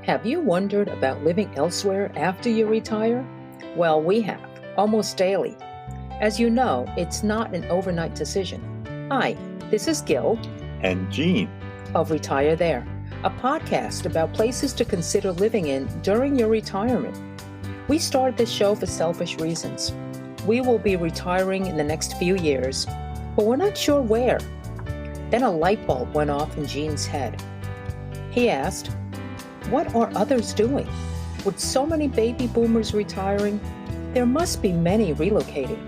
Have you wondered about living elsewhere after you retire? Well, we have, almost daily. As you know, it's not an overnight decision. Hi, this is Gil and Gene of Retire There, a podcast about places to consider living in during your retirement. We started this show for selfish reasons. We will be retiring in the next few years, but we're not sure where. Then a light bulb went off in Gene's head. He asked, what are others doing? With so many baby boomers retiring, there must be many relocating.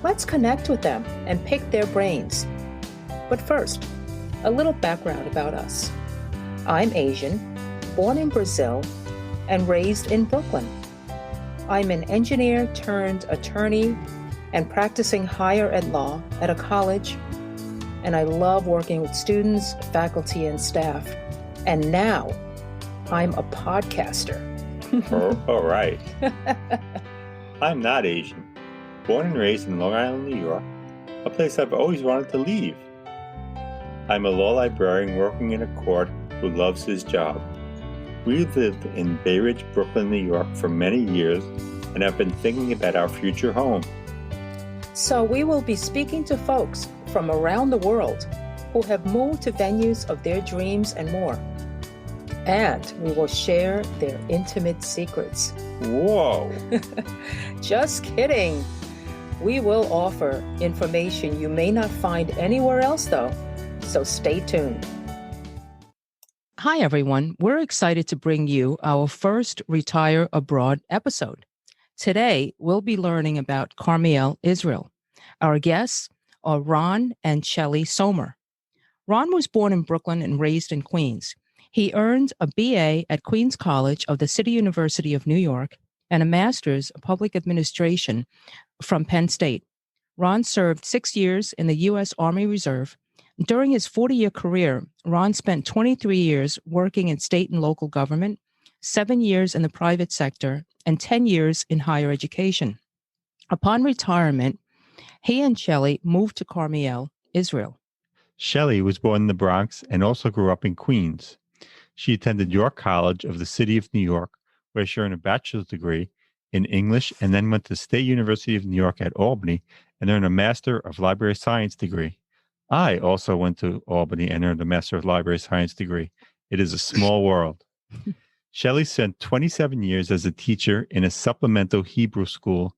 Let's connect with them and pick their brains. But first, a little background about us. I'm Asian, born in Brazil, and raised in Brooklyn. I'm an engineer turned attorney and practicing higher ed law at a college, and I love working with students, faculty, and staff. And now, I'm a podcaster. All right. I'm not Asian. Born and raised in Long Island, New York, a place I've always wanted to leave. I'm a law librarian working in a court who loves his job. We've lived in Bay Ridge, Brooklyn, New York for many years and have been thinking about our future home. So we will be speaking to folks from around the world who have moved to venues of their dreams and more. And we will share their intimate secrets. Whoa! Just kidding. We will offer information you may not find anywhere else, though. So stay tuned. Hi, everyone. We're excited to bring you our first Retire Abroad episode. Today, we'll be learning about Karmiel, Israel. Our guests are Ron and Shelley Sommer. Ron was born in Brooklyn and raised in Queens. He earned a BA at Queens College of the City University of New York and a master's of public administration from Penn State. Ron served 6 years in the U.S. Army Reserve. During his 40-year career, Ron spent 23 years working in state and local government, 7 years in the private sector, and 10 years in higher education. Upon retirement, he and Shelley moved to Karmiel, Israel. Shelley was born in the Bronx and also grew up in Queens. She attended York College of the City of New York, where she earned a bachelor's degree in English and then went to State University of New York at Albany and earned a Master of Library Science degree. I also went to Albany and earned a Master of Library Science degree. It is a small world. Shelley spent 27 years as a teacher in a supplemental Hebrew school,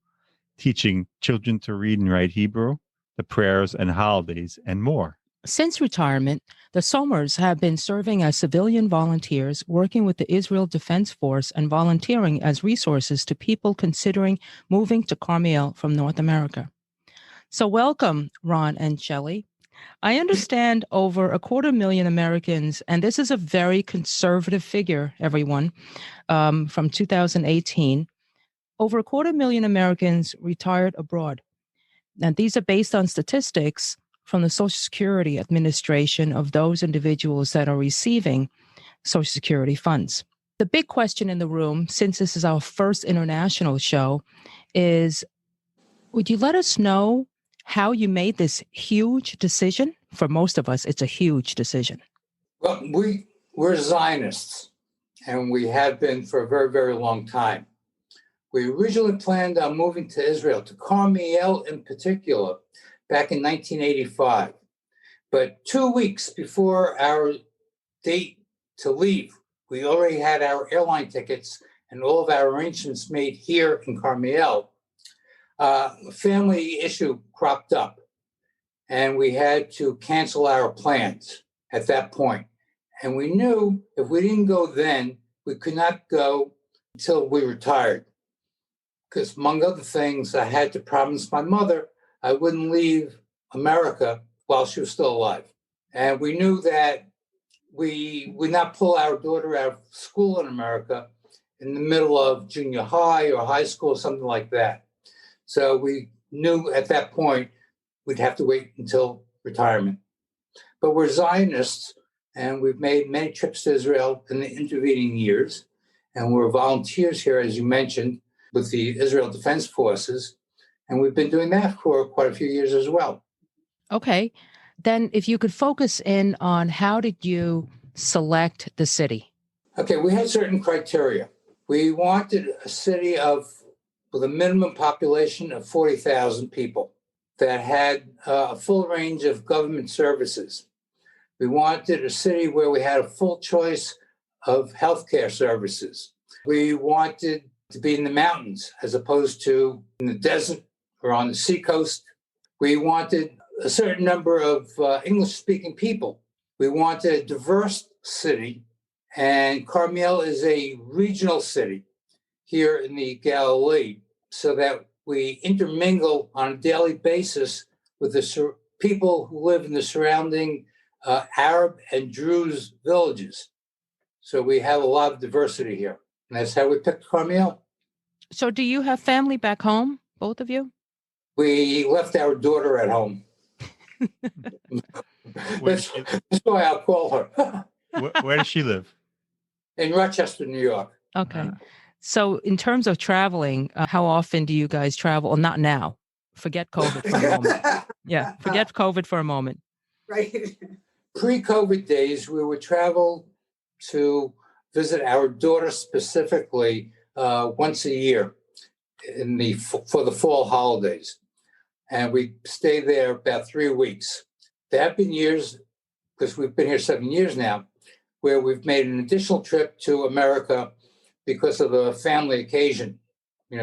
teaching children to read and write Hebrew, the prayers and holidays, and more. Since retirement, the Sommers have been serving as civilian volunteers, working with the Israel Defense Force and volunteering as resources to people considering moving to Karmiel from North America. So welcome, Ron and Shelley. I understand over 250,000 Americans, and this is a very conservative figure, everyone, from 2018, over 250,000 Americans retired abroad. And these are based on statistics from the Social Security Administration of those individuals that are receiving Social Security funds. The big question in the room, since this is our first international show, is would you let us know how you made this huge decision? For most of us, it's a huge decision. Well, we're Zionists, and we have been for a very, very long time. We originally planned on moving to Israel, to Karmiel in particular, back in 1985. But 2 weeks before our date to leave, we already had our airline tickets and all of our arrangements made here in Karmiel. A family issue cropped up, and we had to cancel our plans at that point. And we knew if we didn't go then, we could not go until we retired. Because among other things, I had to promise my mother I wouldn't leave America while she was still alive. And we knew that we would not pull our daughter out of school in America in the middle of junior high or high school, something like that. So we knew at that point we'd have to wait until retirement. But we're Zionists, and we've made many trips to Israel in the intervening years. And we're volunteers here, as you mentioned, with the Israel Defense Forces. And we've been doing that for quite a few years as well. Okay. Then if you could focus in on how did you select the city? Okay, we had certain criteria. We wanted a city with a minimum population of 40,000 people that had a full range of government services. We wanted a city where we had a full choice of healthcare services. We wanted to be in the mountains as opposed to in the desert or on the seacoast. We wanted a certain number of English-speaking people. We wanted a diverse city, and Karmiel is a regional city here in the Galilee, so that we intermingle on a daily basis with the people who live in the surrounding Arab and Druze villages. So we have a lot of diversity here. And that's how we picked Karmiel. So do you have family back home, both of you? We left our daughter at home. That's why I'll call her. Where does she live? In Rochester, New York. Okay. So in terms of traveling, how often do you guys travel? Well, not now. Forget COVID for a moment. Yeah, forget COVID for a moment. Right. Pre-COVID days, we would travel to visit our daughter specifically once a year for the fall holidays. And we stay there about 3 weeks. There have been years, because we've been here 7 years now, where we've made an additional trip to America because of a family occasion,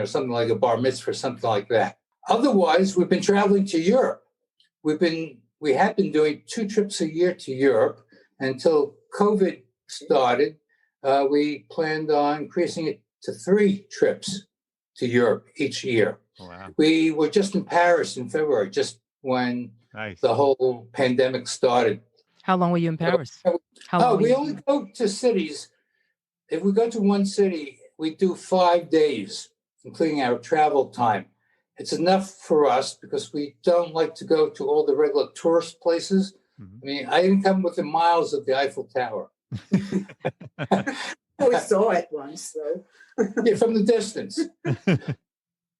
something like a bar mitzvah, something like that. Otherwise, we've been traveling to Europe. We had been doing 2 trips a year to Europe until COVID started. We planned on increasing it to 3 trips to Europe each year. Wow. We were just in Paris in February, just when the whole pandemic started. How long were you in Paris? We only go to cities. If we go to one city, we do 5 days, including our travel time. It's enough for us because we don't like to go to all the regular tourist places. Mm-hmm. I mean, I didn't come within miles of the Eiffel Tower. We saw it once, though. Yeah, from the distance.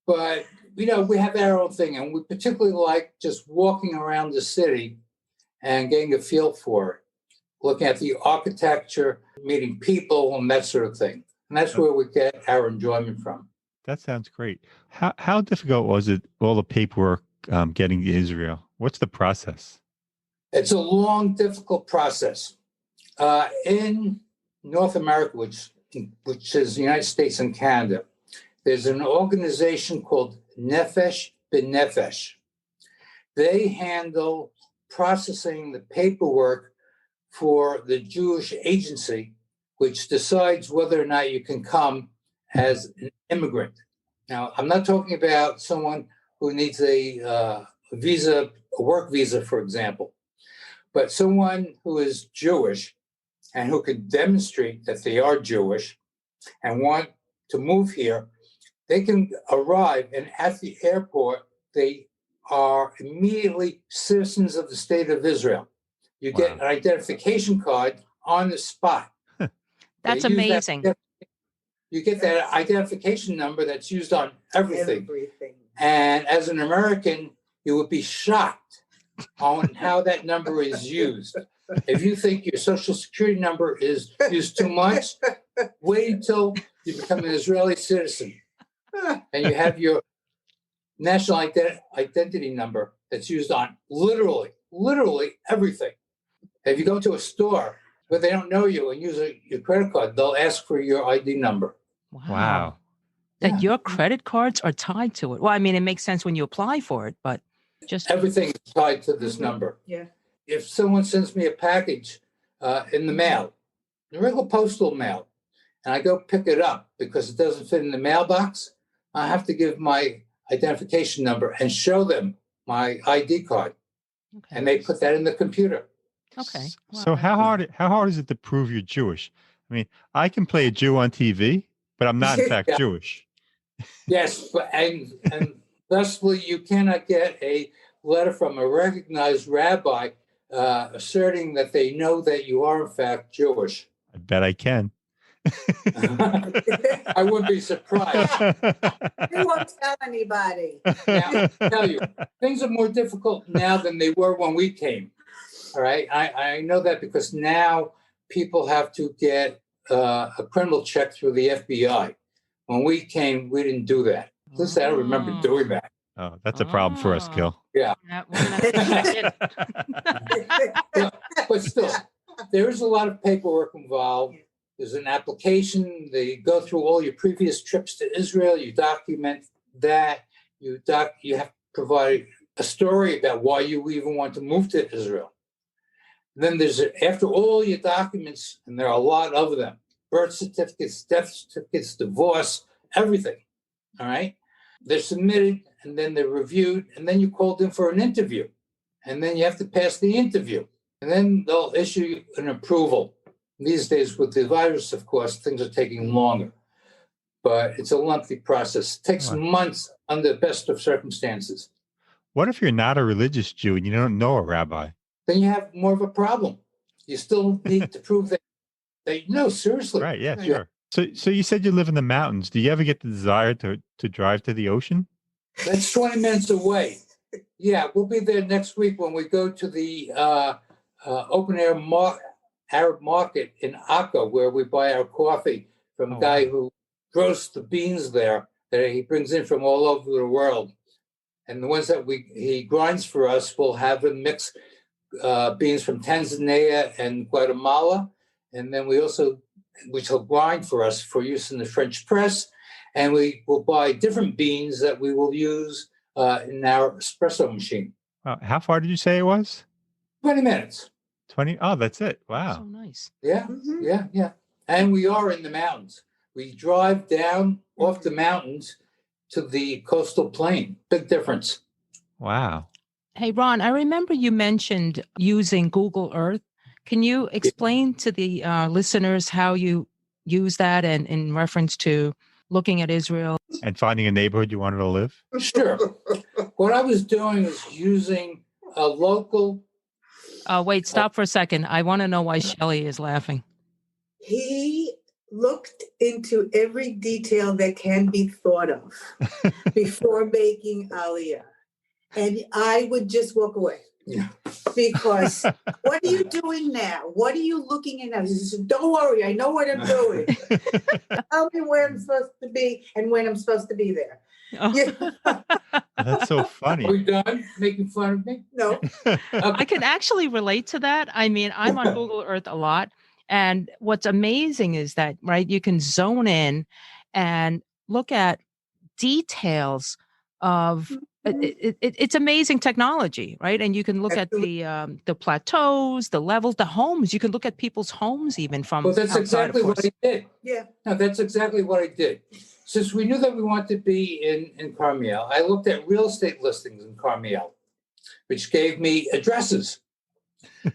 But, we have our own thing, and we particularly like just walking around the city and getting a feel for it, looking at the architecture, meeting people, and that sort of thing. And that's where we get our enjoyment from. That sounds great. How difficult was it, all the paperwork getting to Israel? What's the process? It's a long, difficult process. In North America, which is the United States and Canada, there's an organization called Nefesh B'Nefesh. They handle processing the paperwork for the Jewish agency, which decides whether or not you can come as an immigrant. Now, I'm not talking about someone who needs a visa, a work visa, for example, but someone who is Jewish and who can demonstrate that they are Jewish and want to move here. They can arrive, and at the airport, they are immediately citizens of the state of Israel. You get an identification card on the spot. That's amazing. You get that identification number that's used on everything. And as an American, you would be shocked on how that number is used. If you think your social security number is used too much, wait until you become an Israeli citizen and you have your national identity number that's used on literally everything. If you go to a store but they don't know you and use your credit card, they'll ask for your ID number. Wow. That your credit cards are tied to it. Well, I mean, it makes sense when you apply for it, but just everything is tied to this number. Yeah. If someone sends me a package in the mail, the regular postal mail, and I go pick it up because it doesn't fit in the mailbox, I have to give my identification number and show them my ID card. Okay. And they put that in the computer. Okay. Wow. So how hard is it to prove you're Jewish? I mean, I can play a Jew on TV, but I'm not in fact Jewish. Yes, but and thusly you cannot get a letter from a recognized rabbi asserting that they know that you are in fact Jewish. I bet I can. I wouldn't be surprised. You won't tell anybody. Now, I tell you, things are more difficult now than they were when we came. All right, I know that because now people have to get a criminal check through the FBI. When we came, we didn't do that. At least I don't remember doing that. Oh, that's a problem for us, Gil. Yeah. We're gonna have to check it. But still, there is a lot of paperwork involved. There's an application. They go through all your previous trips to Israel. You document that. You have to provide a story about why you even want to move to Israel. Then there's, after all your documents, and there are a lot of them, birth certificates, death certificates, divorce, everything, all right? They're submitted, and then they're reviewed, and then you called in for an interview. And then you have to pass the interview. And then they'll issue an approval. These days, with the virus, of course, things are taking longer. But it's a lengthy process. It takes months under the best of circumstances. What if you're not a religious Jew and you don't know a rabbi? Then you have more of a problem. You still need to prove that no, seriously. Right, yeah, sure. So you said you live in the mountains. Do you ever get the desire to drive to the ocean? That's 20 minutes away. Yeah, we'll be there next week when we go to the open air Arab market in Akka, where we buy our coffee from a guy who grows the beans there that he brings in from all over the world. And the ones that he grinds for us, we'll have him mix beans from Tanzania and Guatemala. And then which he'll grind for us for use in the French press. And we will buy different beans that we will use in our espresso machine. How far did you say it was? 20 minutes. 20? Oh, that's it. Wow. So nice. Yeah, yeah. And we are in the mountains. We drive down off the mountains to the coastal plain. Big difference. Wow. Hey, Ron, I remember you mentioned using Google Earth. Can you explain to the listeners how you use that and in reference to looking at Israel? And finding a neighborhood you wanted to live? Sure. What I was doing is using a local... Wait, stop for a second. I want to know why Shelley is laughing. He looked into every detail that can be thought of before making Aliyah. And I would just walk away. Yeah. Because what are you doing now? What are you looking at now? He said, don't worry, I know what I'm doing. Tell me where I'm supposed to be and when I'm supposed to be there. Oh. Yeah. That's so funny. Are we done making fun of me? No. I can actually relate to that. I mean, I'm on Google Earth a lot. And what's amazing is that, right, you can zone in and look at details of it's amazing technology, right? And you can look at the plateaus, the levels, the homes. You can look at people's homes even from. Well, that's exactly what I did. Yeah. No, that's exactly what I did. Since we knew that we wanted to be in Karmiel, I looked at real estate listings in Karmiel, which gave me addresses.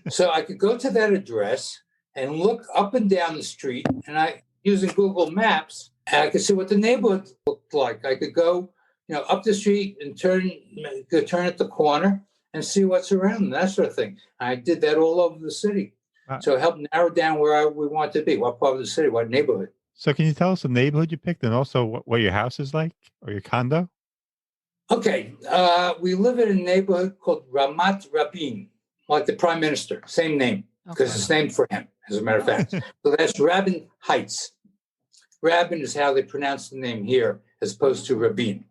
So I could go to that address and look up and down the street, and using Google Maps, and I could see what the neighborhood looked like. I could go, up the street and turn at the corner and see what's around, that sort of thing. I did that all over the city. Wow. So it helped narrow down where we want to be, what part of the city, what neighborhood. So can you tell us the neighborhood you picked and also what your house is like or your condo? Okay. We live in a neighborhood called Ramat Rabin, like the prime minister, same name, because it's named for him, as a matter of fact. So that's Rabin Heights. Rabin is how they pronounce the name here, as opposed to Rabin.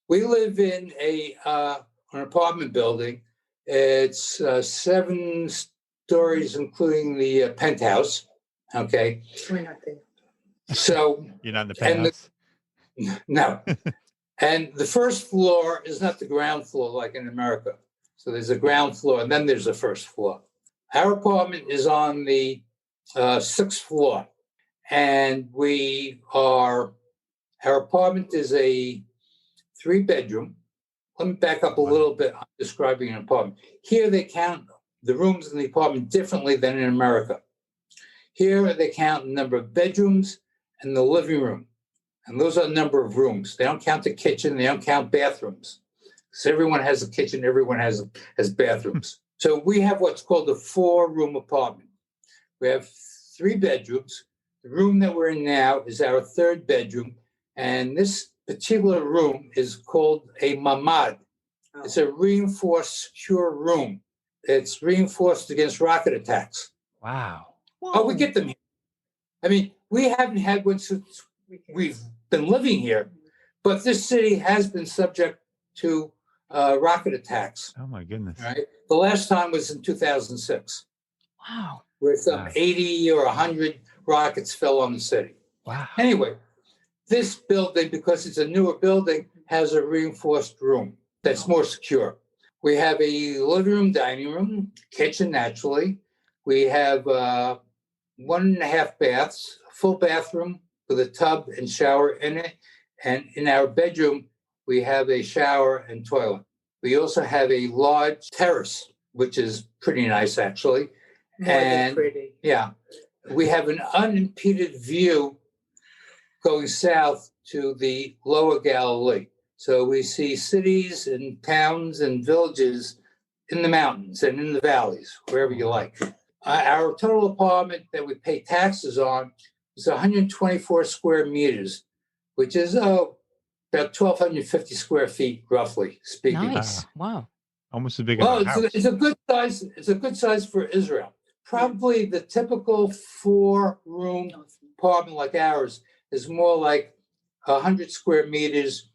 We live in an apartment building. It's 7 stories, including the penthouse. Okay. We're not there. So you're not in the penthouse? No. And the first floor is not the ground floor like in America. So there's a ground floor, and then there's a first floor. Our apartment is on the 6th floor, and our apartment is a 3-bedroom. Let me back up a little bit. I'm describing an apartment. Here they count the rooms in the apartment differently than in America. Here they count the number of bedrooms and the living room. And those are the number of rooms. They don't count the kitchen. They don't count bathrooms. So everyone has a kitchen. Everyone has bathrooms. So we have what's called a 4-room apartment. We have 3 bedrooms. The room that we're in now is our 3rd bedroom. And this particular room is called a mamad. Oh. It's a reinforced secure room. It's reinforced against rocket attacks. Wow. Oh, we get them here. I mean, we haven't had one since we've been living here, but this city has been subject to rocket attacks. Oh my goodness. Right. The last time was in 2006. Wow. Where some 80 or 100 rockets fell on the city. Wow. Anyway, this building, because it's a newer building, has a reinforced room that's more secure. We have a living room, dining room, kitchen, naturally. We have 1.5 baths, a full bathroom with a tub and shower in it. And in our bedroom, we have a shower and toilet. We also have a large terrace, which is pretty nice, actually. More than pretty. Yeah. We have an unimpeded view going south to the lower Galilee. So we see cities and towns and villages in the mountains and in the valleys, wherever you like. Our total apartment that we pay taxes on is 124 square meters, which is about 1,250 square feet, roughly speaking. Nice. Wow. Almost as big as a house. It's a good size. It's a good size for Israel. Probably the typical 4-room apartment like ours is more like 100 square meters,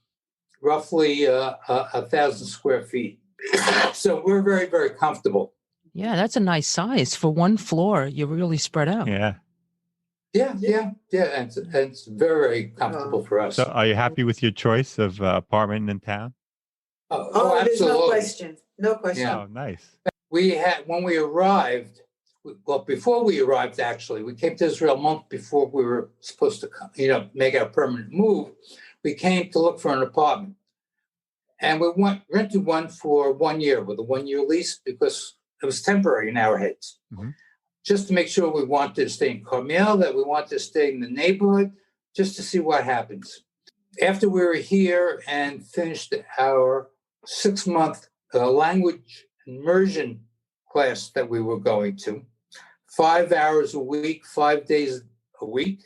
roughly 1,000 square feet. So we're very, very comfortable. Yeah, that's a nice size for one floor. You're really spread out. Yeah. Yeah. And it's very, very comfortable for us. So are you happy with your choice of apartment in town? Oh, there's no absolutely. question. No question. Yeah. Oh, nice. We had, when we arrived, well, before we arrived, actually, we came to Israel a month before we were supposed to come, make our permanent move. We came to look for an apartment. And we rented one for 1 year with a 1-year lease because it was temporary in our heads. Mm-hmm. Just to make sure we wanted to stay in Karmiel, that we wanted to stay in the neighborhood, just to see what happens. After we were here and finished our 6-month language immersion class that we were going to, 5 hours a week, 5 days a week.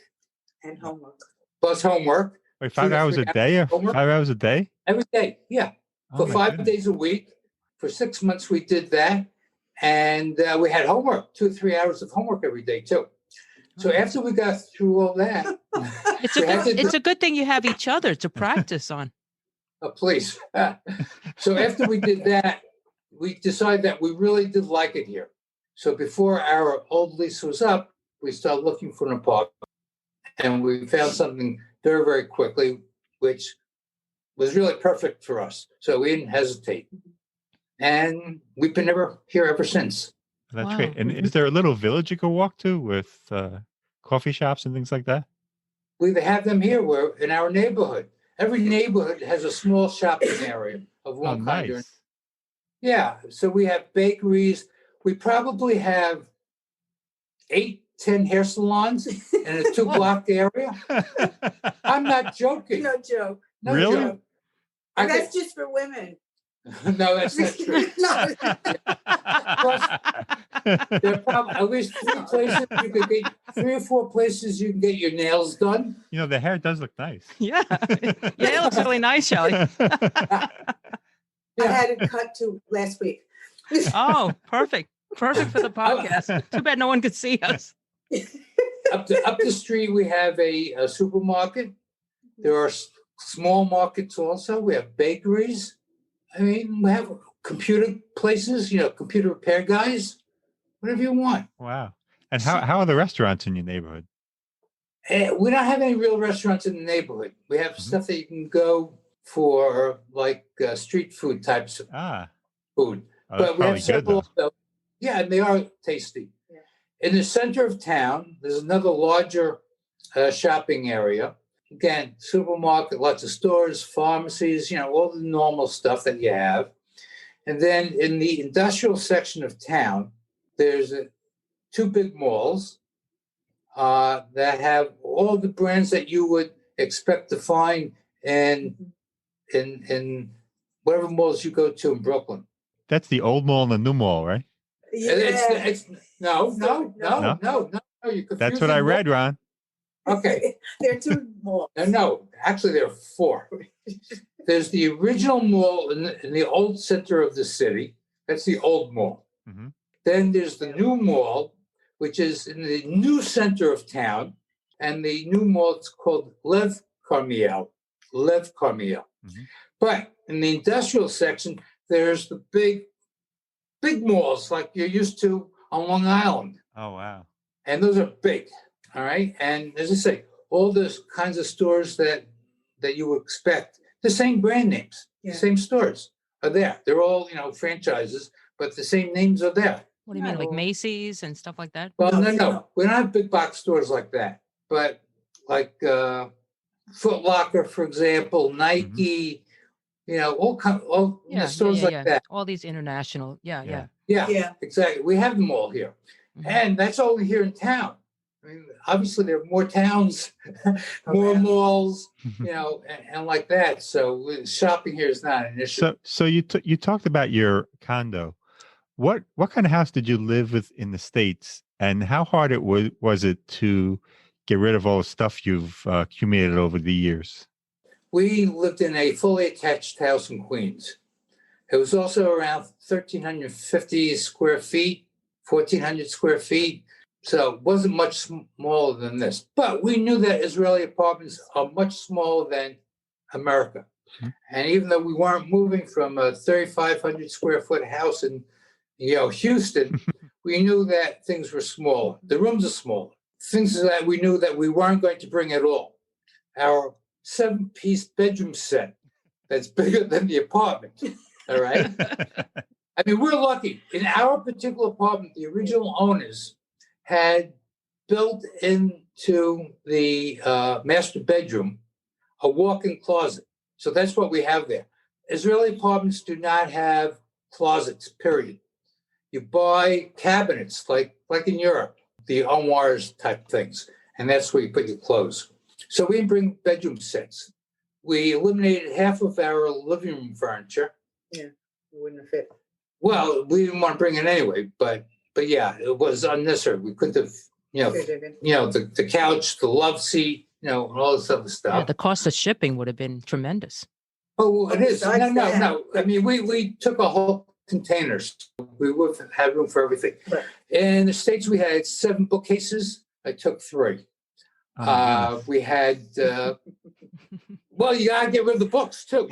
And homework. Plus homework. Wait, 5 hours a day or 5 hours a day? Every day, yeah. For 5 days a week. For 6 months, we did that. And we had homework, 2 or 3 hours of homework every day, too. So after we got through all that, it's a good thing you have each other to practice on. Please. So after we did that, we decided that we really did like it here. So before our old lease was up, we started looking for an apartment. And we found something very, very quickly, which was really perfect for us. So we didn't hesitate. And we've been here ever since. That's great. And is there a little village you can walk to with coffee shops and things like that? We have them here. We're in our neighborhood. Every neighborhood has a small shopping area of one kind. Nice. Yeah. So we have bakeries. We probably have 8-10 hair salons in a 2-block area. I'm not joking. No joke. No really? joke. That's just for women. No, that's not true. Plus, there are probably at least 3 places you could get, 3 or 4 places you can get your nails done. The hair does look nice. Yeah. Yeah, it looks really nice, Shelley. I had it cut to last week. Oh, perfect. Perfect for the podcast. Too bad no one could see us. Up the street, we have a supermarket. There are small markets also. We have bakeries. I mean, we have computer places, computer repair guys, whatever you want. Wow. And how are the restaurants in your neighborhood? We don't have any real restaurants in the neighborhood. We have stuff that you can go for, like street food types of food. Oh, but we have several. Good, yeah, and they are tasty. Yeah. In the center of town, there's another larger shopping area. Again, supermarket, lots of stores, pharmacies, all the normal stuff that you have. And then in the industrial section of town, there's 2 big malls that have all the brands that you would expect to find in whatever malls you go to in Brooklyn. That's the old mall and the new mall, right? Yeah. No. You're That's what I read, Ron. Okay. There are 2 malls. No, actually there are 4. There's the original mall in the old center of the city. That's the old mall. Mm-hmm. Then there's the new mall, which is in the new center of town. and the new mall is called Lev Karmiel. Lev Karmiel. Mhm. But in the industrial section, there's the big malls like you're used to on Long Island. Oh, wow. And those are big, all right? And as I say, all those kinds of stores that you would expect, the same brand names, the same stores are there. They're all, franchises, but the same names are there. What do you mean, like Macy's and stuff like that? Well, no. We don't have big box stores like that. But like Foot Locker, for example, Nike, all stores like that. All these international, yeah. Yeah, exactly. We have them all here. Mhm. And that's only here in town. I mean, obviously there are more towns, more malls, and like that. So shopping here is not an issue. So you talked about your condo. What kind of house did you live with in the States, and how hard was it to get rid of all the stuff you've accumulated over the years? We lived in a fully attached house in Queens. It was also around 1,350 square feet, 1,400 square feet. So it wasn't much smaller than this. But we knew that Israeli apartments are much smaller than America. Mm-hmm. And even though we weren't moving from a 3,500 square foot house in Houston, we knew that things were smaller. The rooms are smaller. Things that we knew that we weren't going to bring at all. Our 7-piece bedroom set that's bigger than the apartment. All right. I mean, we're lucky. In our particular apartment, the original owners had built into the master bedroom a walk-in closet. So that's what we have there. Israeli apartments do not have closets, period. You buy cabinets like in Europe, the armoires type things, and that's where you put your clothes. So we didn't bring bedroom sets. We eliminated half of our living room furniture. Yeah, it wouldn't have fit. Well, we didn't want to bring it anyway, but yeah, it was unnecessary. We couldn't have, the couch, the love seat, and all this other stuff. Yeah, the cost of shipping would have been tremendous. Oh, it is. No. I mean, we took a whole containers. We would have had room for everything. Right. In the States, we had 7 bookcases. I took 3. We had, well, you got to get rid of the books too,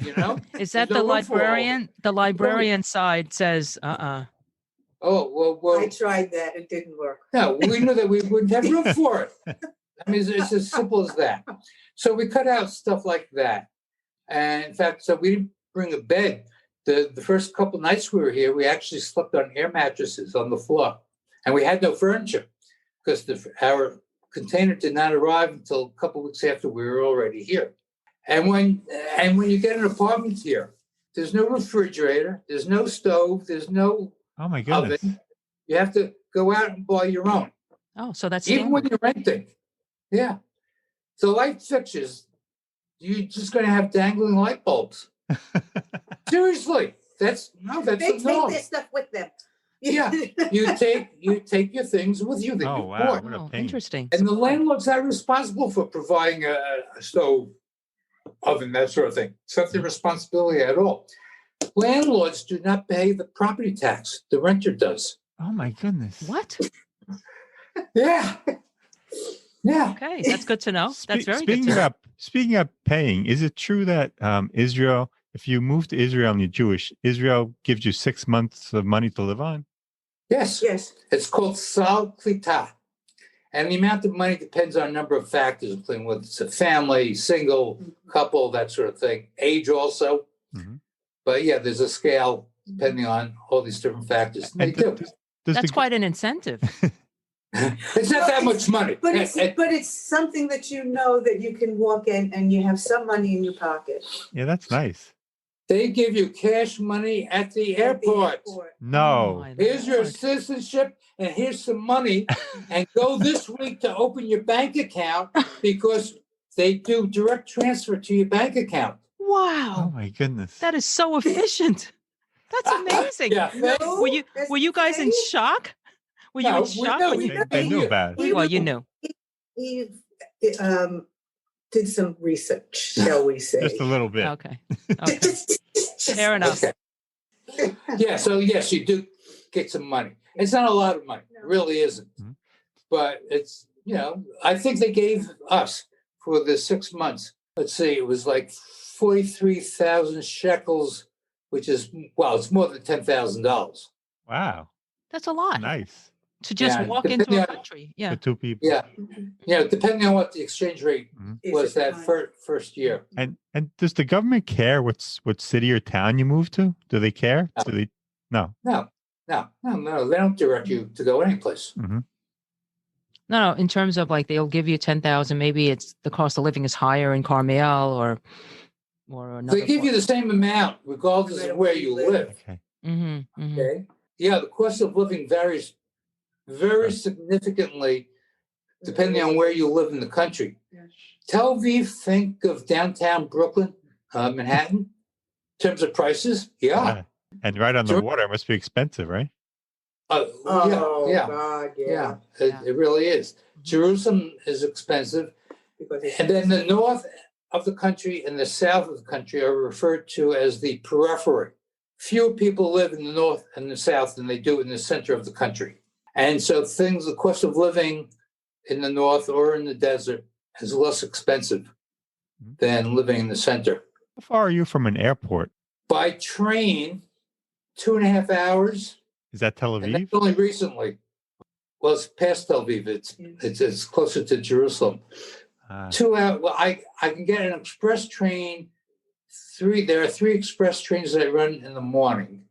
Is that the librarian? The librarian side says, Oh, well. I tried that. It didn't work. No, we knew that we wouldn't have room for it. I mean, it's as simple as that. So we cut out stuff like that. And in fact, so we didn't bring a bed. The first couple nights we were here, we actually slept on air mattresses on the floor. And we had no furniture because our container did not arrive until a couple weeks after we were already here. And when you get an apartment here, there's no refrigerator, there's no stove, there's no oven. You have to go out and buy your own. Oh, so that's even when you're renting. Yeah. The light fixtures, you're just going to have dangling light bulbs. Seriously, that's they take their stuff with them. Yeah, you take your things with you that you bought. Oh, interesting. And the landlord's not responsible for providing a stove, oven, that sort of thing. It's not their responsibility at all. Landlords do not pay the property tax. The renter does. Oh my goodness! What? Yeah. Okay, that's good to know. That's very good to know. Speaking of paying, is it true that Israel, if you move to Israel and you're Jewish, Israel gives you 6 months of money to live on? Yes. It's called Sal Klita. And the amount of money depends on a number of factors, including whether it's a family, single, couple, that sort of thing. Age also. Mm-hmm. But yeah, there's a scale depending on all these different factors. That's quite an incentive. It's not that much money. But it's something that that you can walk in and you have some money in your pocket. Yeah, that's nice. They give you cash money at the airport. No. Here's your citizenship and here's some money. And go this week to open your bank account because they do direct transfer to your bank account. Wow. Oh my goodness. That is so efficient. That's amazing. Were you guys in shock? Were you in shock? They knew about it. Well, you knew. He did some research, shall we say. Just a little bit. Okay. Fair enough. Okay. Yeah, so yes, you do get some money. It's not a lot of money. It really isn't. Mm-hmm. But it's I think they gave us for the 6 months. Let's see, it was like 43,000 shekels, which is, it's more than $10,000. Wow. That's a lot. Nice. To just walk into a country. Yeah. For two people. Yeah. Depending on what the exchange rate was that first year. And does the government care what city or town you move to? Do they care? No. No. They don't direct you to go anyplace. Mm-hmm. No. In terms of like they'll give you 10,000. Maybe it's the cost of living is higher in Karmiel or another. They give you the same amount regardless of where you live. Okay. Mm-hmm, mm-hmm. Okay. Yeah, the cost of living varies very significantly depending on where you live in the country. Tel Aviv, think of downtown Brooklyn, Manhattan, in terms of prices. Yeah. And right on the water, it must be expensive, right? God, yeah. It really is. Jerusalem is expensive. And then the north of the country and the south of the country are referred to as the periphery. Fewer people live in the north and the south than they do in the center of the country. And so the cost of living in the north or in the desert is less expensive than living in the center. How far are you from an airport? By train, 2.5 hours. Is that Tel Aviv? And that's only recently. Well, it's past Tel Aviv. It's closer to Jerusalem. 2 hours. Well, I can get an express train. There are 3 express trains that run in the morning,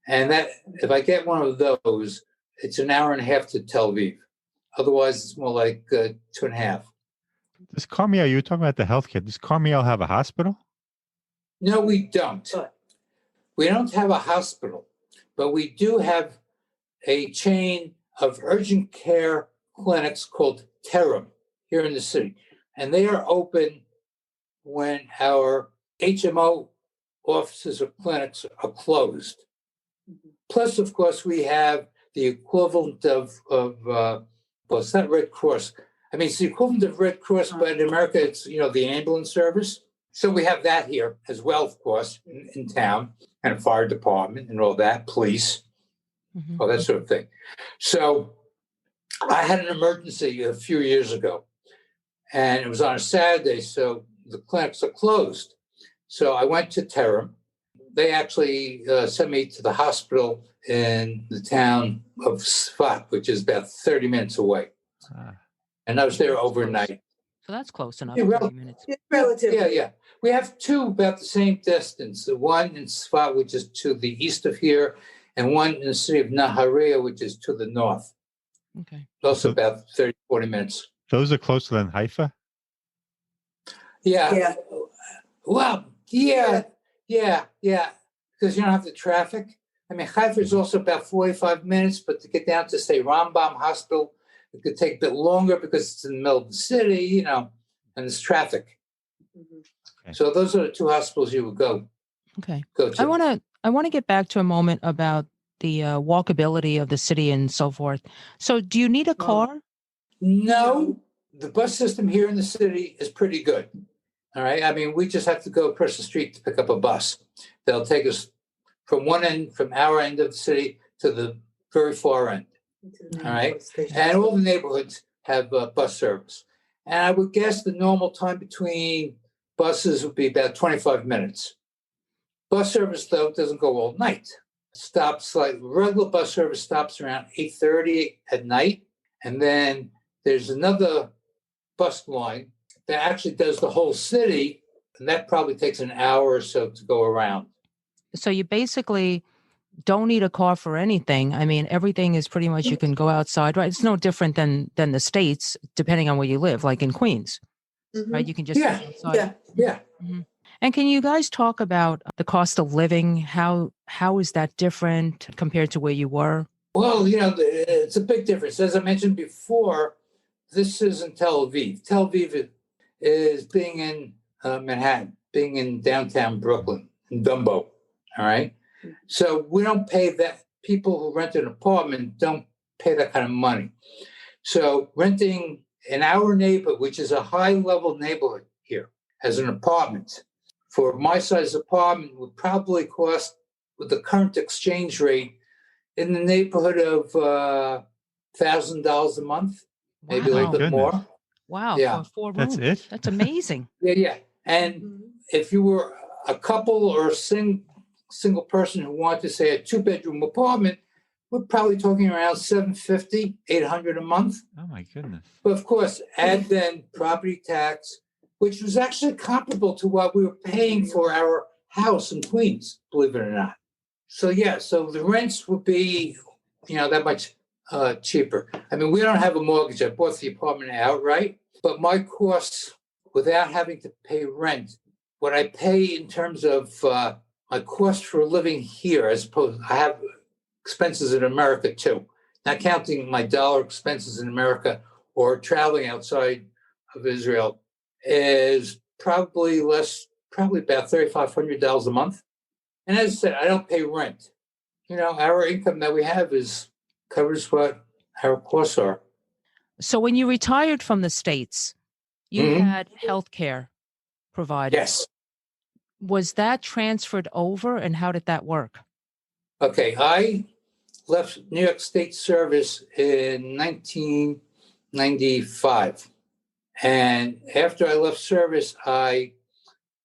and that if I get one of those, it's an hour and a half to Tel Aviv. Otherwise, it's more like 2.5. Does Karmiel? You were talking about the healthcare. Does Karmiel have a hospital? No, we don't. We don't have a hospital, but we do have a chain of urgent care clinics called Terem here in the city. And they are open when our HMO offices or clinics are closed. Plus, of course, we have the equivalent of it's not Red Cross. I mean, it's the equivalent of Red Cross, but in America, it's, the ambulance service. So we have that here as well, of course, in town, and a fire department and all that, police, all that sort of thing. So I had an emergency a few years ago, and it was on a Saturday, so the clinics are closed. So I went to Terem. They actually sent me to the hospital in the town of Sfat, which is about 30 minutes away. And I was there overnight. So that's close enough. 30 minutes. Relatively. Yeah. We have 2 about the same distance. The one in Sfat, which is to the east of here, and one in the city of Nahariya, which is to the north. Okay. Also about 30, 40 minutes. Those are closer than Haifa? Yeah. Well, yeah. Because you don't have the traffic. I mean, Haifa is also about 45 minutes, but to get down to, say, Rambam Hospital, it could take a bit longer because it's in the middle of the city, and there's traffic. Okay. So those are the 2 hospitals you would go to. I want to get back to a moment about the walkability of the city and so forth. So do you need a car? No. The bus system here in the city is pretty good. All right. I mean, we just have to go across the street to pick up a bus. They'll take us from our end of the city to the very far end. All right. And all the neighborhoods have bus service. And I would guess the normal time between buses would be about 25 minutes. Bus service, though, doesn't go all night. Stops like regular bus service stops around 8:30 at night. And then there's another bus line that actually does the whole city. And that probably takes an hour or so to go around. So you basically don't need a car for anything. I mean, everything is pretty much, you can go outside, right? It's no different than the States, depending on where you live, like in Queens, right? You can just go outside. Yeah. Mm-hmm. And can you guys talk about the cost of living? How is that different compared to where you were? Well, it's a big difference. As I mentioned before, this isn't Tel Aviv. Tel Aviv is being in Manhattan, being in downtown Brooklyn, in Dumbo, all right? So we don't pay that. People who rent an apartment don't pay that kind of money. So renting in our neighborhood, which is a high-level neighborhood here, as an apartment, for my size apartment would probably cost, with the current exchange rate, in the neighborhood of $1,000 a month. maybe a little bit more. Wow. Yeah. For 4 That's rooms. it? That's amazing. Yeah. And if you were a couple or a single person who wanted to say a 2-bedroom apartment, we're probably talking around $750, $800 a month. Oh my goodness. But of course, add then property tax, which was actually comparable to what we were paying for our house in Queens, believe it or not. So so the rents would be, that much cheaper. I mean, we don't have a mortgage. I bought the apartment outright, but my costs, without having to pay rent, what I pay in terms of my cost for living here, as opposed, I have expenses in America too, not counting my dollar expenses in America or traveling outside of Israel, is probably about $3,500 a month. And as I said, I don't pay rent. Our income that we have covers what our costs are. So when you retired from the States, you had health care provided. Yes. Was that transferred over, and how did that work? Okay, I left New York State Service in 1995. And after I left service, I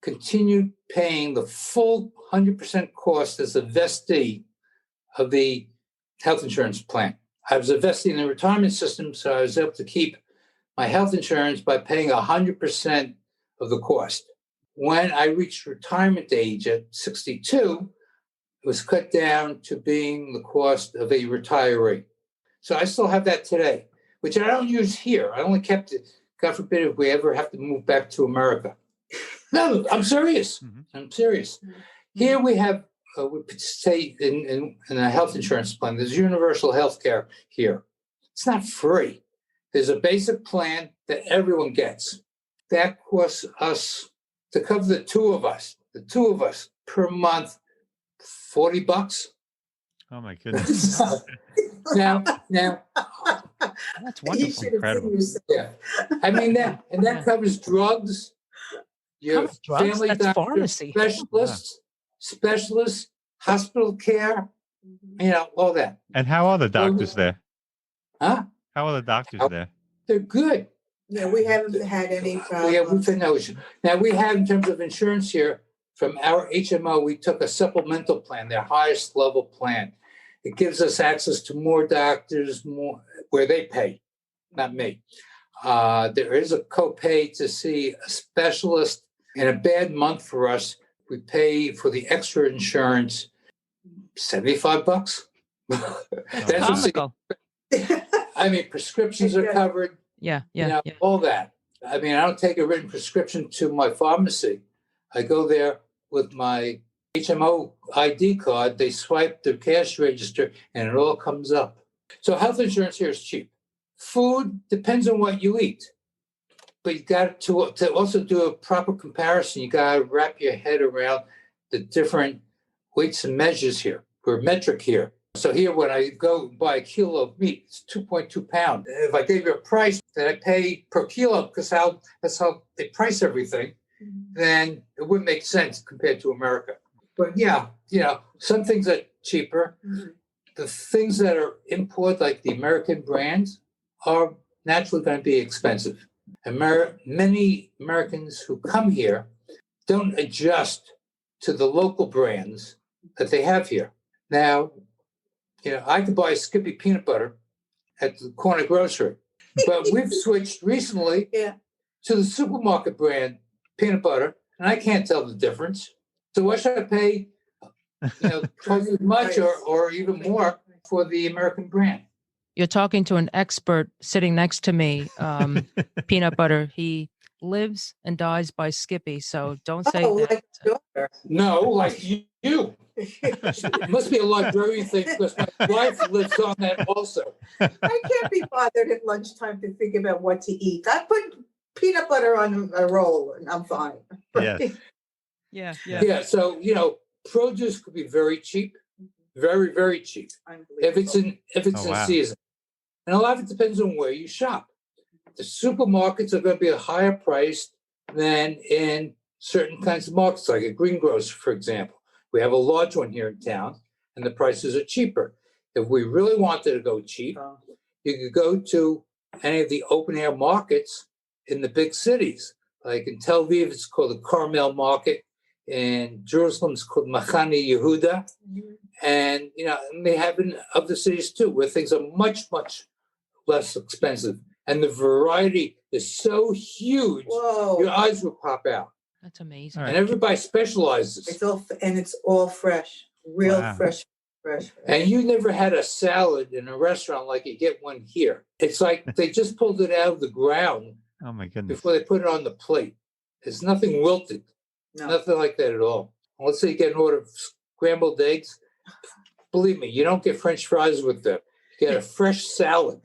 continued paying the full 100% cost as a vestee of the health insurance plan. I was a vestee in the retirement system, so I was able to keep my health insurance by paying 100% of the cost. When I reached retirement age at 62, it was cut down to being the cost of a retiree. So I still have that today, which I don't use here. I only kept it, God forbid, if we ever have to move back to America. No, I'm serious. I'm serious. Here we have, we participate in a health insurance plan. There's universal health care here. It's not free. There's a basic plan that everyone gets. That costs us, to cover the two of us per month, $40. Oh my goodness. Now, That's wonderful. Incredible. yeah. I mean that covers drugs, your Covers drugs? family That's doctor, pharmacy. specialists, hospital care, all that. And how are the doctors there? Huh? How are the doctors there? They're good. Yeah, we haven't had any We've problems. had no issue. Now we have, in terms of insurance here, from our HMO, we took a supplemental plan, their highest level plan. It gives us access to more doctors, more where they pay, not me. There is a copay to see a specialist. In a bad month for us, we pay for the extra insurance $75. That's comical. I mean, prescriptions are covered. Yeah. All that. I mean, I don't take a written prescription to my pharmacy. I go there with my HMO ID card. They swipe the cash register, and it all comes up. So health insurance here is cheap. Food depends on what you eat, but you got to also do a proper comparison. You got to wrap your head around the different weights and measures here. We're metric here. So here, when I go buy a kilo of meat, it's 2.2 pounds. If I gave you a price that I pay per kilo, because that's how they price everything, then it wouldn't make sense compared to America. But some things are cheaper. The things that are imported, like the American brands, are naturally going to be expensive. Many Americans who come here don't adjust to the local brands that they have here. Now, I could buy Skippy peanut butter at the corner grocery, but we've switched recently to the supermarket brand peanut butter, and I can't tell the difference. So why should I pay, twice as much or even more for the American brand? You're talking to an expert sitting next to me. Peanut butter. He lives and dies by Skippy, so don't say that. Like daughter. No, like you. It must be a librarian thing, because my wife lives on that also. I can't be bothered at lunchtime to think about what to eat. I put peanut butter on a roll and I'm fine. Yes. Yeah. So, produce could be very cheap, very, very cheap if it's in season. And a lot of it depends on where you shop. The supermarkets are going to be a higher price than in certain kinds of markets, like a greengrocer, for example. We have a large one here in town, and the prices are cheaper. If we really wanted to go cheap, you could go to any of the open air markets in the big cities. Like in Tel Aviv, it's called the Karmiel market. In Jerusalem, it's called Machane Yehuda. And, and they have in other cities too, where things are much, much less expensive. And the variety is so huge, your eyes will pop out. That's amazing. And everybody specializes. It's all fresh, real fresh. And you never had a salad in a restaurant like you get one here. It's like they just pulled it out of the ground. Oh my goodness. Before they put it on the plate. There's nothing wilted. No. Nothing like that at all. Let's say you get an order of scrambled eggs. Believe me, you don't get French fries with them. You get a fresh salad.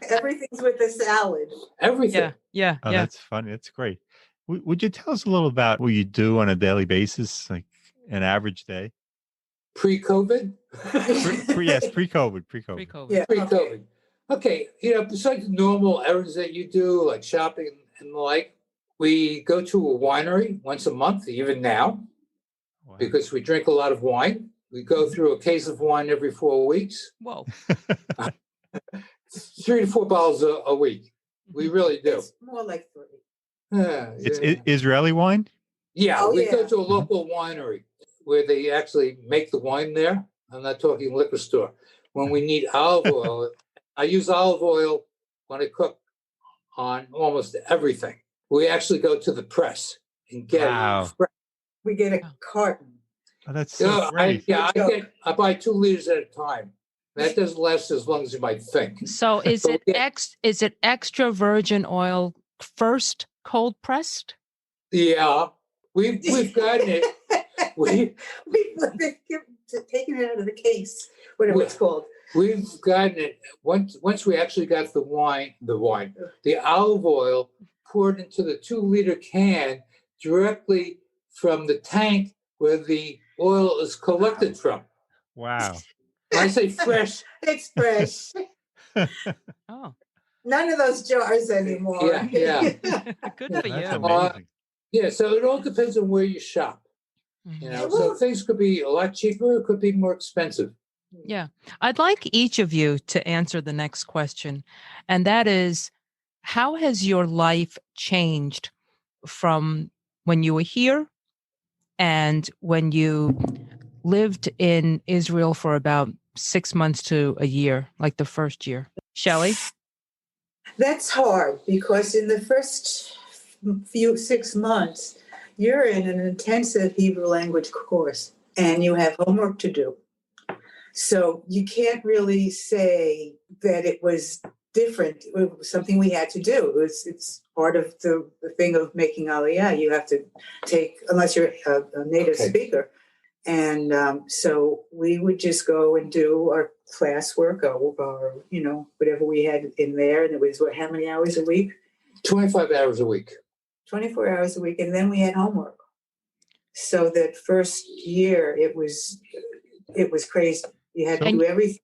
Everything's with the salad. Everything. Yeah. Oh, that's funny. That's great. Would you tell us a little about what you do on a daily basis, like an average day? Pre-COVID? Yes, pre-COVID. Yeah, pre-COVID. Okay, besides the normal errands that you do, like shopping and the like, we go to a winery once a month, even now, because we drink a lot of wine. We go through a case of wine every 4 weeks. Whoa. 3 to 4 bottles a week. We really do. It's more like 3. It's Israeli wine? Yeah, we go to a local winery where they actually make the wine there. I'm not talking liquor store. When we need olive oil, I use olive oil when I cook on almost everything. We actually go to the press and get it. We get a carton. Oh, that's so great. I buy 2 liters at a time. That doesn't last as long as you might think. So is it extra virgin oil first cold pressed? Yeah, we've gotten it. We've taken it out of the case, whatever it's called. We've gotten it once we actually got the olive oil poured into the 2-liter can directly from the tank where the oil is collected from. Wow. When I say fresh. It's fresh. Oh. None of those jars anymore. Yeah. Good for That's you. amazing. So it all depends on where you shop. So things could be a lot cheaper, it could be more expensive. Yeah. I'd like each of you to answer the next question. And that is, how has your life changed from when you were here and when you lived in Israel for about 6 months to a year, like the first year? Shelley? That's hard because in the first 6 months, you're in an intensive Hebrew language course and you have homework to do. So you can't really say that it was different. It was something we had to do. It's part of the thing of making Aliyah. You have to take, unless you're a native speaker. And so we would just go and do our classwork or whatever we had in there. And it was, how many hours a week? 25 hours a week. 24 hours a week. And then we had homework. So that first year, it was crazy. You had to do everything.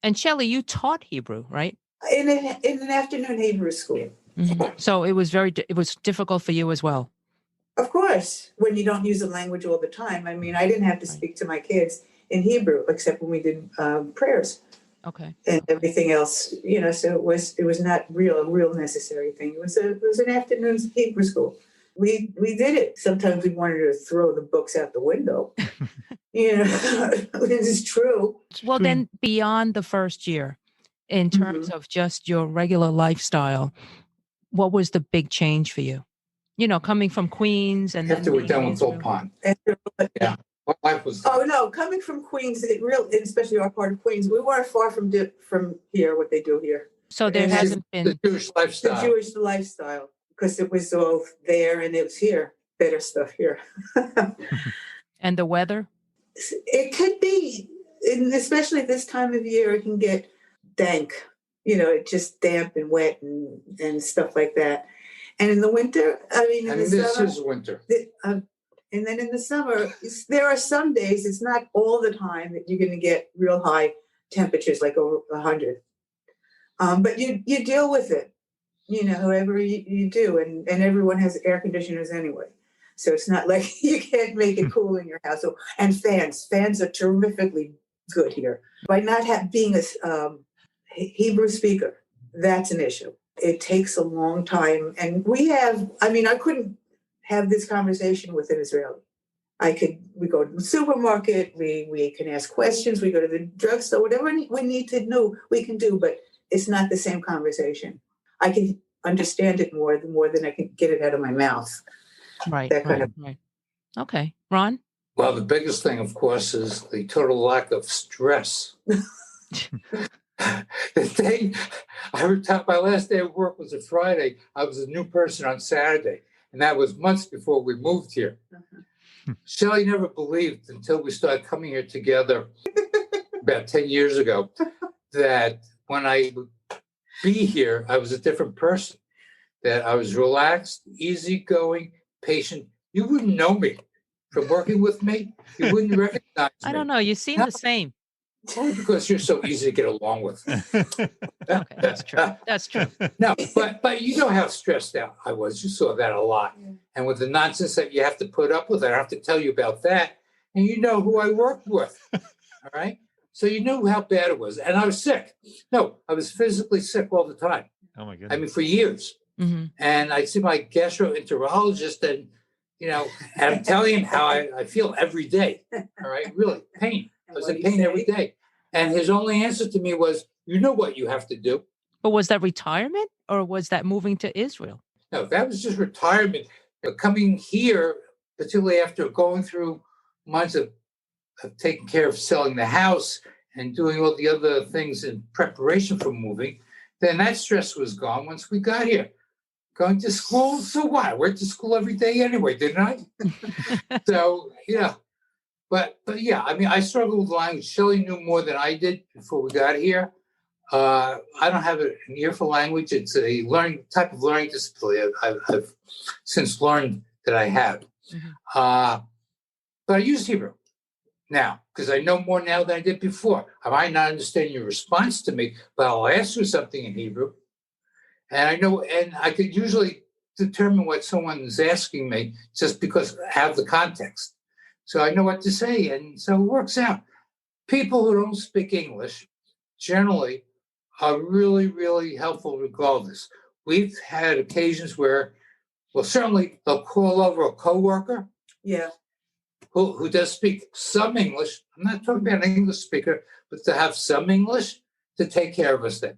And Shelley, you taught Hebrew, right? In an afternoon Hebrew school. Mm-hmm. So it was difficult for you as well. Of course, when you don't use the language all the time. I mean, I didn't have to speak to my kids in Hebrew except when we did prayers. Okay. And everything else, so it was not a real necessary thing. It was an afternoon Hebrew school. We did it. Sometimes we wanted to throw the books out the window. This is true. Well, then beyond the first year, in terms of just your regular lifestyle, what was the big change for you? Coming from Queens and after we're done with Old Pond. Yeah. My life was. Oh no, coming from Queens, especially our part of Queens, we weren't far from here. What they do here. So there hasn't been the Jewish lifestyle. The Jewish lifestyle, because it was all there and it was here. Better stuff here. And the weather? It could be, and especially this time of year, it can get dank. It's just damp and wet and stuff like that. And in the winter, this is winter. And then in the summer, there are some days, it's not all the time that you're going to get real high temperatures, like over 100. But you deal with it, however you do. And everyone has air conditioners anyway. So it's not like you can't make it cool in your house. And fans are terrifically good here. By not being a Hebrew speaker, that's an issue. It takes a long time. And I couldn't have this conversation with an Israeli. We go to the supermarket, we can ask questions, we go to the drugstore, whatever we need to know, we can do, but it's not the same conversation. I can understand it more than I can get it out of my mouth. Right. That kind of. Right. Okay. Ron? Well, the biggest thing, of course, is the total lack of stress. My last day of work was a Friday. I was a new person on Saturday, and that was months before we moved here. Shelley never believed until we started coming here together about 10 years ago that when I would be here, I was a different person, that I was relaxed, easygoing, patient. You wouldn't know me from working with me. You wouldn't recognize me. I don't know. You seem the same. Because you're so easy to get along with. Okay, that's true. That's true. No, but you know how stressed out I was. You saw that a lot. Yeah. And with the nonsense that you have to put up with, I don't have to tell you about that. And you know who I worked with. All right? So you knew how bad it was. And I was sick. No, I was physically sick all the time. Oh, my goodness. I mean, for years. Mm-hmm. And I'd see my gastroenterologist and I'm telling him how I feel every day. All right? Really, pain. I was in pain every day. And his only answer to me was, you know what you have to do. But was that retirement or was that moving to Israel? No, that was just retirement. But coming here, particularly after going through months of taking care of selling the house and doing all the other things in preparation for moving, then that stress was gone once we got here. Going to school, so what? I went to school every day anyway, didn't I? So, yeah. But yeah, I mean, I struggled with language. Shelley knew more than I did before we got here. I don't have an ear for language. It's a type of learning disability I've since learned that I have. Mm-hmm. But I use Hebrew now because I know more now than I did before. I might not understand your response to me, but I'll ask you something in Hebrew. And I know, and I could usually determine what someone is asking me just because I have the context. So I know what to say, and so it works out. People who don't speak English generally are really, really helpful regardless. We've had occasions where, well, certainly they'll call over a coworker who does speak some English. I'm not talking about an English speaker, but to have some English to take care of us then.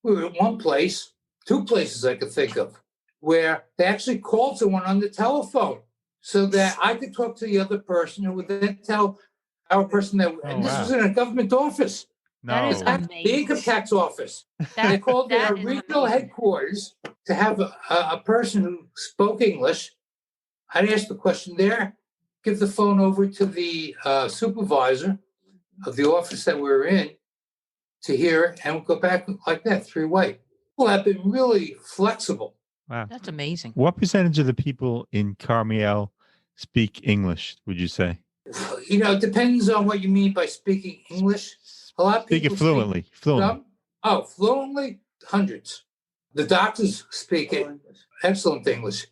We were at one place, two places I could think of, where they actually called someone on the telephone so that I could talk to the other person who would then tell our person that, and this was in a government office. No. That is amazing. The income tax office. They called their regional headquarters to have a person who spoke English. I'd ask the question there, give the phone over to the supervisor of the office that we were in to hear it, and we'll go back like that, three-way. People have been really flexible. Wow. That's amazing. What percentage of the people in Karmiel speak English, would you say? It depends on what you mean by speaking English. A lot of people speak it fluently. Fluently, hundreds. The doctors speak it excellent English.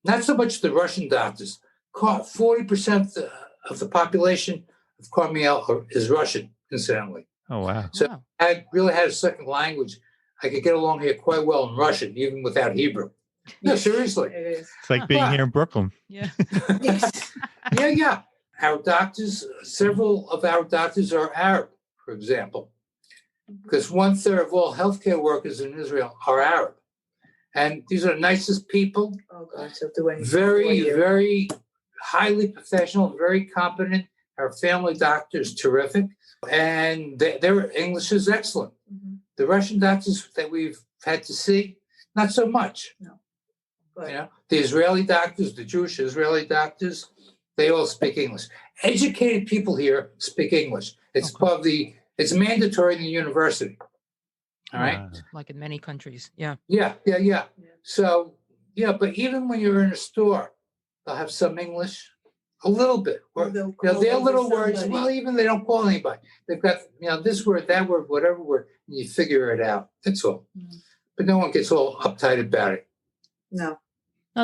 Not so much the Russian doctors. 40% of the population of Karmiel is Russian, incidentally. Oh, wow. So I really had a second language. I could get along here quite well in Russian, even without Hebrew. No, seriously. It It's like being here in Brooklyn. Yeah. Yeah. Our doctors, several of our doctors are Arab, for example, because 1/3 of all healthcare workers in Israel are Arab. And these are the nicest people. Oh, gosh, they'll do anything. Very, very highly professional, very competent. Our family doctor is terrific. And their English is excellent. Mm-hmm. The Russian doctors that we've had to see, not so much. No. The Israeli doctors, the Jewish Israeli doctors, they all speak English. Educated people here speak English. It's it's mandatory in the university. All right. Like in many countries. Yeah. Yeah. So, but even when you're in a store, they'll have some English, a little bit. Or, their little words, well, even they don't call anybody. They've got, this word, that word, whatever word, and you figure it out. That's all. Mm-hmm. But no one gets all uptight about it. No,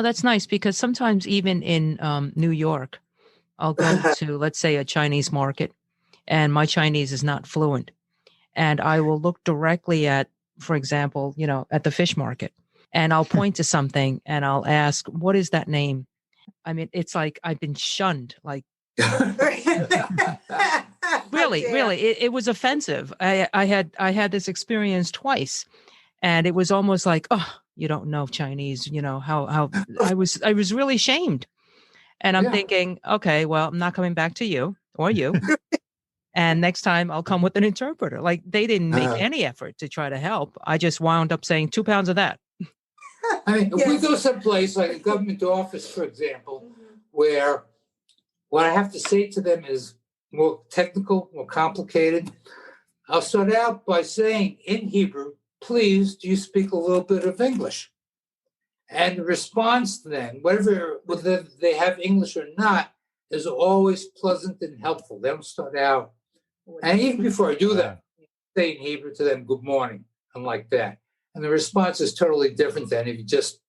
that's nice because sometimes even in New York, I'll go to, let's say, a Chinese market and my Chinese is not fluent. And I will look directly at for example, at the fish market, and I'll point to something and I'll ask, what is that name? I mean, it's like I've been shunned, like really, Yeah. really, it was offensive. I had this experience twice, and it was almost like, oh, you don't know Chinese, how I was really shamed. And I'm thinking, okay, well, I'm not coming back to you or you. And next time I'll come with an interpreter. Like, they didn't make any effort to try to help. I just wound up saying 2 pounds of that. I mean, if we go someplace like a government office, for example, where what I have to say to them is more technical, more complicated, I'll start out by saying in Hebrew, please, do you speak a little bit of English? And the response then, whether they have English or not, is always pleasant and helpful. They don't start out. And even before I do that, I say in Hebrew to them, good morning, and like that. And the response is totally different than if you just,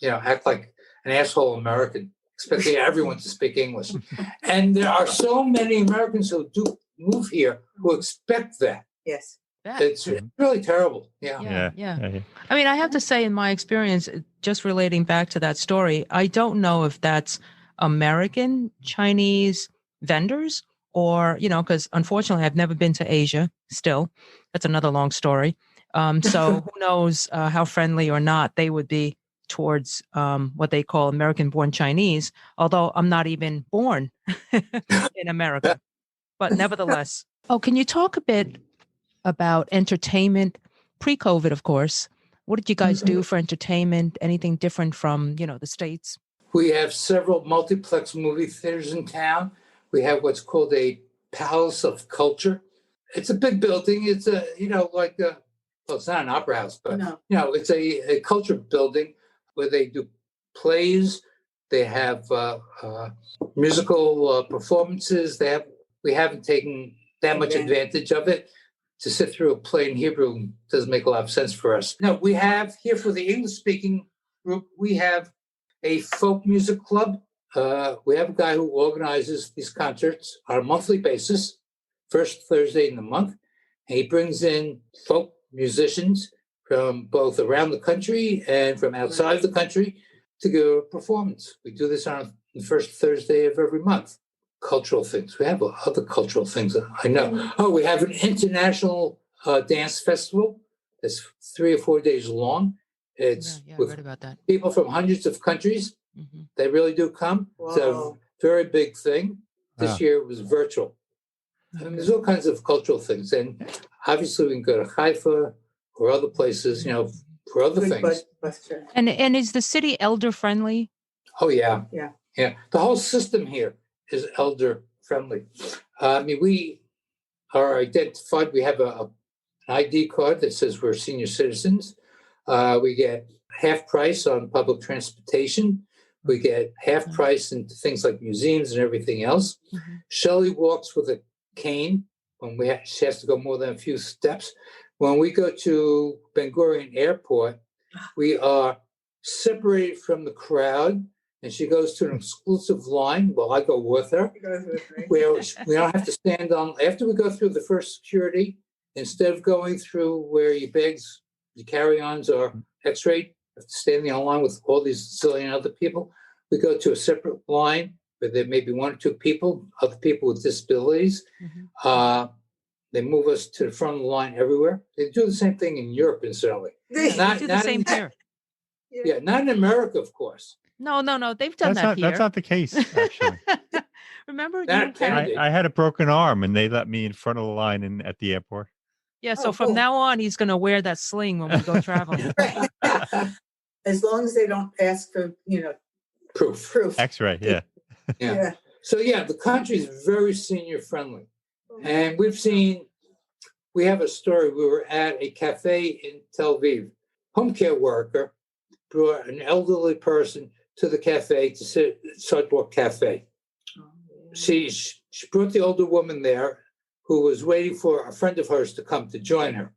act like an asshole American, expecting everyone to speak English. And there are so many Americans who do move here who expect that. Yes. It's really terrible. Yeah. I mean, I have to say, in my experience, just relating back to that story, I don't know if that's American Chinese vendors or, because unfortunately I've never been to Asia still. That's another long story. So who knows how friendly or not they would be towards what they call American-born Chinese, although I'm not even born in America. But nevertheless. Oh, can you talk a bit about entertainment pre-COVID, of course? What did you guys do for entertainment? Anything different from, the States? We have several multiplex movie theaters in town. We have what's called a Palace of Culture. It's a big building. It's it's not an opera house, but it's a culture building where they do plays. They have musical performances. We haven't taken that much advantage of it. To sit through a play in Hebrew doesn't make a lot of sense for us. No, we have here for the English-speaking group, we have a folk music club. We have a guy who organizes these concerts on a monthly basis, first Thursday in the month. And he brings in folk musicians from both around the country and from outside of the country to give a performance. We do this on the first Thursday of every month. Cultural things. We have other cultural things. I know. Oh, we have an international dance festival that's 3 or 4 days long. It's I with read about that. people from hundreds of countries. Mm-hmm. They really do come. Wow. It's a very big thing. This year it was virtual. I mean, there's all kinds of cultural things. And obviously we can go to Haifa or other places, for other things. And is the city elder friendly? Oh, yeah. Yeah. Yeah. The whole system here is elder friendly. I mean, we are identified. We have an ID card that says we're senior citizens. We get half price on public transportation. We get half price into things like museums and everything else. Mm-hmm. Shelley walks with a cane when she has to go more than a few steps. When we go to Ben Gurion Airport, we are separated from the crowd, and she goes to an exclusive line. Well, I go with her. Where we don't have to stand on. After we go through the first security, instead of going through where your bags, your carry-ons are X-rayed, standing on line with all these zillion other people, we go to a separate line where there may be 1 or 2 people, other people with disabilities. Mm-hmm. They move us to the front of the line everywhere. They do the same thing in Europe, incidentally. They do the same here. Yeah, not in America, of course. No. They've done that here. That's not the case, actually. Remember? I had a broken arm, and they let me in front of the line at the airport. Yeah, so from now on, he's going to wear that sling when we go traveling. As long as they don't ask for, proof. X-ray, yeah. Yeah. So, the country is very senior friendly. And we have a story. We were at a cafe in Tel Aviv. Home care worker brought an elderly person to the cafe to sit at Sidewalk Cafe. She brought the older woman there who was waiting for a friend of hers to come to join her.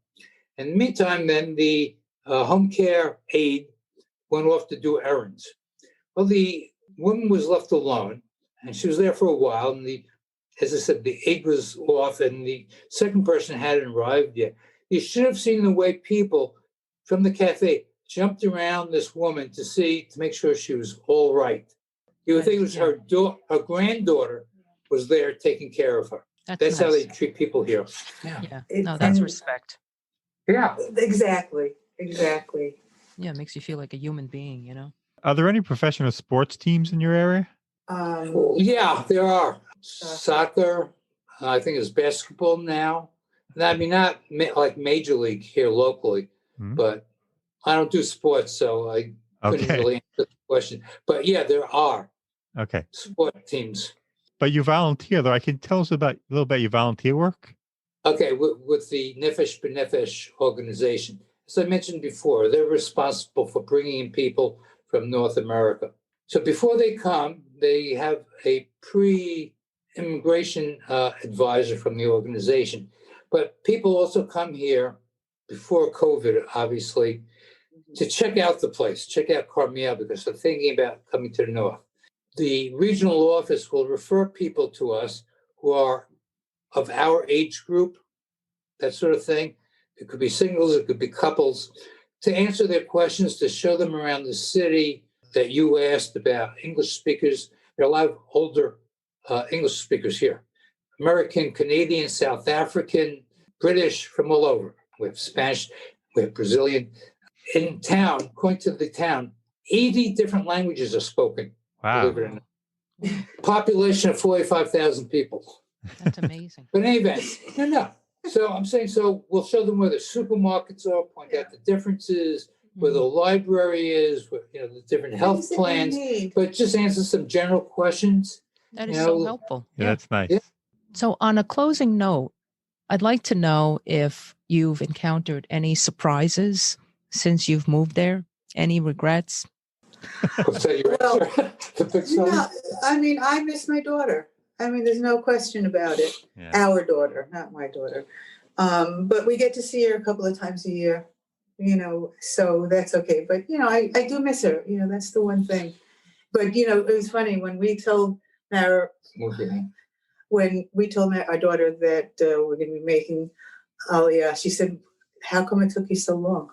In the meantime, then the home care aide went off to do errands. Well, the woman was left alone, and she was there for a while, and as I said, the aide was off, and the second person hadn't arrived yet. You should have seen the way people from the cafe jumped around this woman to make sure she was all right. You would think it was her granddaughter was there taking care of her. That's how they treat people here. Yeah. No, that's respect. Yeah. Exactly. Yeah, it makes you feel like a human being, you know? Are there any professional sports teams in your area? Yeah, there are. Soccer, I think it's basketball now. I mean, not like Major League here locally, but I don't do sports, so I couldn't really answer the question. But yeah, there are sport teams. But you volunteer, though. Can you tell us a little about your volunteer work? Okay, with the Nefesh B'Nefesh organization. As I mentioned before, they're responsible for bringing in people from North America. So before they come, they have a pre-immigration advisor from the organization. But people also come here before COVID, obviously, to check out the place, check out Karmiel, because they're thinking about coming to the north. The regional office will refer people to us who are of our age group, that sort of thing. It could be singles, it could be couples, to answer their questions, to show them around the city that you asked about. English speakers, there are a lot of older English speakers here. American, Canadian, South African, British, from all over. We have Spanish, we have Brazilian. In town, according to the town, 80 different languages are spoken. Wow. Believe it or not. Population of 45,000 people. That's amazing. But in any event, no. So I'm saying, we'll show them where the supermarkets are, point out the differences, where the library is, where, the different health plans, but just answer some general questions. That is so helpful. Yeah, that's nice. Yeah. So on a closing note, I'd like to know if you've encountered any surprises since you've moved there, any regrets? Was that your answer? No, I mean, I miss my daughter. I mean, there's no question about it. Yeah. Our daughter, not my daughter. But we get to see her a couple of times a year, so that's okay. But, I do miss her. That's the one thing. But, it was funny when we told Mara, our daughter that we're going to be making Aliyah, she said, how come it took you so long?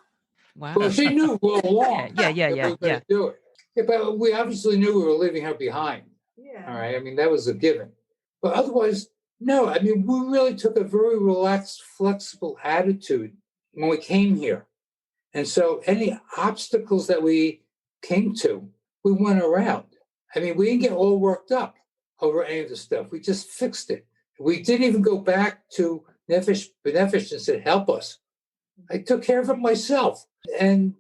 Wow. Well, she knew all along. Yeah. Do it. Yeah, but we obviously knew we were leaving her behind. Yeah. All right. I mean, that was a given. But otherwise, no. I mean, we really took a very relaxed, flexible attitude when we came here. And so any obstacles that we came to, we went around. I mean, we didn't get all worked up over any of the stuff. We just fixed it. We didn't even go back to Nefesh B'Nefesh and said, help us. I took care of it myself. And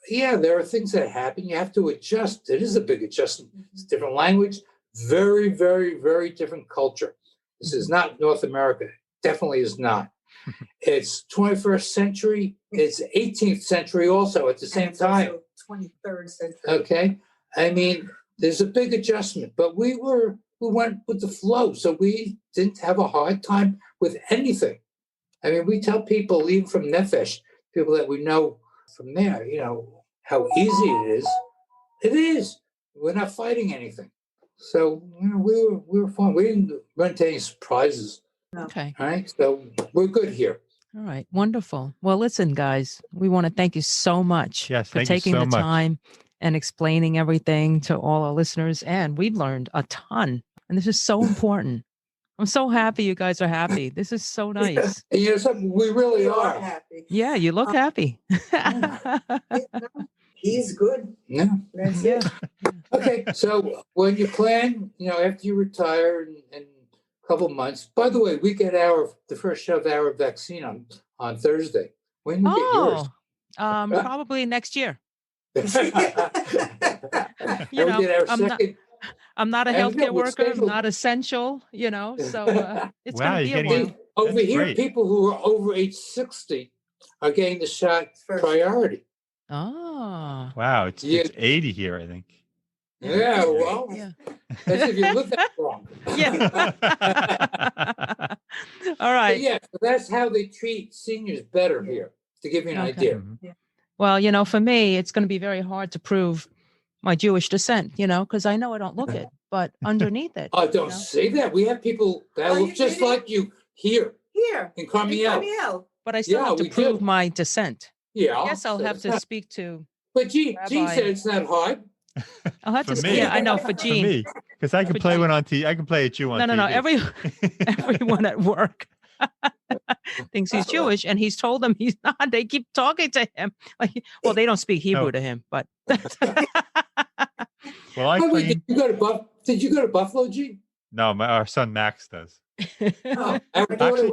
yeah, there are things that happen. You have to adjust. It is a big adjustment. It's a different language, very, very, very different culture. This is not North America. Definitely is not. It's 21st century. It's 18th century also at the same time. 23rd century. Okay. I mean, there's a big adjustment, but we went with the flow. So we didn't have a hard time with anything. I mean, we tell people, even from Nefesh, people that we know from there, how easy it is. It is. We're not fighting anything. So, we were fine. We didn't run into any surprises. Okay. All right. So we're good here. All right. Wonderful. Well, listen, guys, we want to thank you so much for taking the time and explaining everything to all our listeners. And we've learned a ton. And this is so important. I'm so happy you guys are happy. This is so nice. And something, we really are happy. Yeah, you look happy. He's good. Yeah. That's it. Okay. So when you plan, after you retire in a couple of months, by the way, we get the first shot of our vaccine on Thursday. When do you get yours? Probably next year. I'm not a healthcare worker. I'm not essential, so it's going to be a while. Over here, people who are over age 60 are getting the shot priority. Oh. Wow. It's 80 here, I think. Yeah, well, that's if you look at it wrong. Yeah. All right. But yeah, so that's how they treat seniors better here, to give you an idea. Yeah. Well, for me, it's going to be very hard to prove my Jewish descent, because I know I don't look it, but underneath it. Oh, don't say that. We have people that look just like you here. Here. In Karmiel. But I still have to we prove do. my descent. Yeah. I guess I'll so have it's to not- speak to. But Gene Rabbi. said it's not hard. I'll have For to. me. Yeah, I know for For Gene. me, because I can For play Gene. one on TV. I can play at you on No. TV. Everyone at work thinks he's Jewish, and he's told them he's not. They keep talking to him. Like, well, they don't speak Hebrew No. to him, but. Well, I Wait, claim did you go to Buffalo, Gene? no. Our son Max does. Oh, our daughter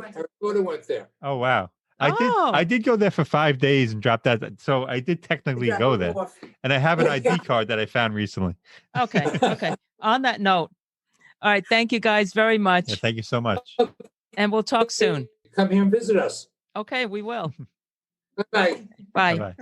went there. Oh wow. Oh. I did go there for 5 days and dropped that. So I did technically go there, and I have an ID card that I found recently. Okay. On that note, all right. Thank you guys very much, Yeah, thank you so much. and we'll talk soon. Come here and visit us. Okay, we will. Bye. Bye. Bye.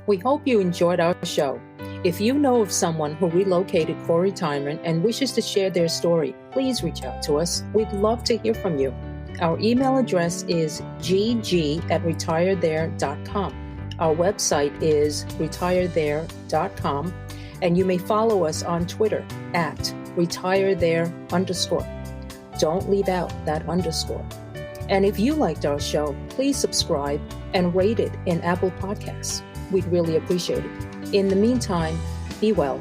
We hope you enjoyed our show. If you know of someone who relocated for retirement and wishes to share their story, please reach out to us. We'd love to hear from you. Our email address is gg@retirethere.com. Our website is retirethere.com, and you may follow us on Twitter @retirethere_. Don't leave out that underscore. And if you liked our show, please subscribe and rate it in Apple Podcasts. We'd really appreciate it. In the meantime, be well.